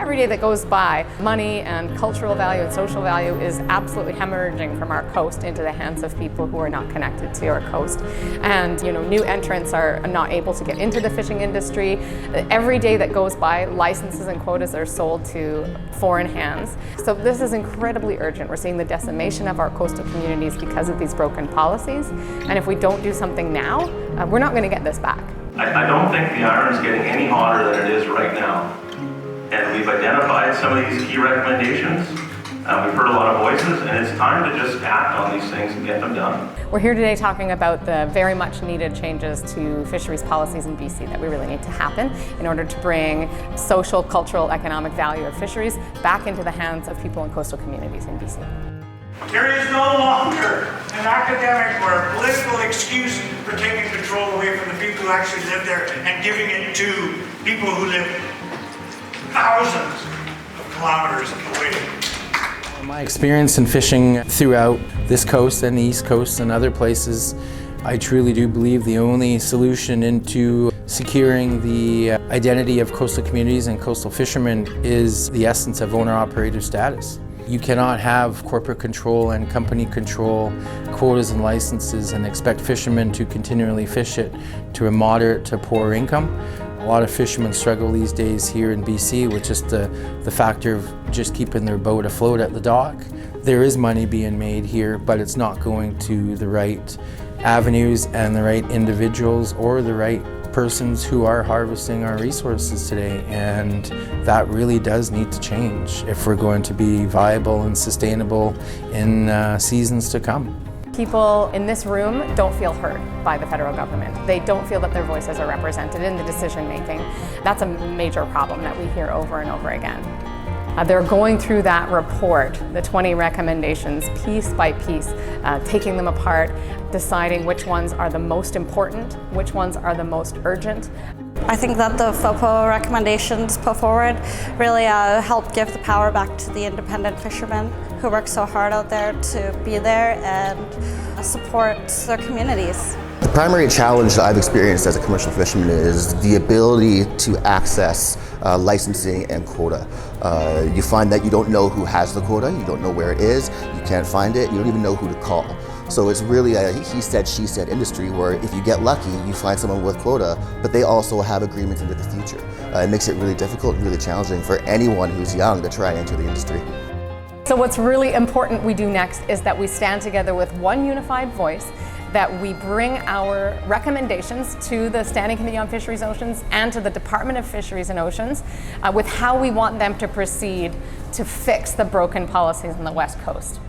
every day that goes by, money and cultural value and social value is absolutely hemorrhaging from our coast into the hands of people who are not connected to our coast. And new entrants are not able to get into the fishing industry. Every day that goes by, licenses and quotas are sold to foreign hands. So this is incredibly urgent. We're seeing the decimation of our coastal communities because of these broken policies. And if we don't do something now, we're not going to get this back. I don't think the iron is getting any hotter than it is right now. And we've identified some of these key recommendations. We've heard a lot of voices, and it's time to just act on these things and get them done. We're here today talking about the very much needed changes to fisheries policies in BC that we really need to happen in order to bring social, cultural, economic value of fisheries back into the hands of people in coastal communities in BC. There is no longer an academic or a political excuse for taking control away from the people who actually live there and giving it to people who live thousands of kilometers away. My experience in fishing throughout this coast and the East Coast and other places, I truly do believe the only solution into securing the identity of coastal communities and coastal fishermen is the essence of owner-operator status. You cannot have corporate control and company control, quotas and licenses, and expect fishermen to continually fish it to a moderate to poor income. A lot of fishermen struggle these days here in BC with just the factor of just keeping their boat afloat at the dock. There is money being made here, but it's not going to the right avenues and the right individuals or the right persons who are harvesting our resources today, and that really does need to change if we're going to be viable and sustainable in seasons to come. People in this room don't feel heard by the federal government. They don't feel that their voices are represented in the decision making. That's a major problem that we hear over and over again. They're going through that report, the 20 recommendations, piece by piece, taking them apart, deciding which ones are the most important, which ones are the most urgent. I think that the FOPO recommendations put forward really help give the power back to the independent fishermen who work so hard out there to be there and support their communities. The primary challenge that I've experienced as a commercial fisherman is the ability to access licensing and quota. You find that you don't know who has the quota, you don't know where it is, you can't find it, you don't even know who to call. So it's really a he said, she said industry where if you get lucky, you find someone with quota, but they also have agreements into the future. It makes it really difficult, really challenging for anyone who's young to try and enter the industry. So what's really important we do next is that we stand together with one unified voice, that we bring our recommendations to the Standing Committee on Fisheries and Oceans and to the Department of Fisheries and Oceans with how we want them to proceed to fix the broken policies on the West Coast.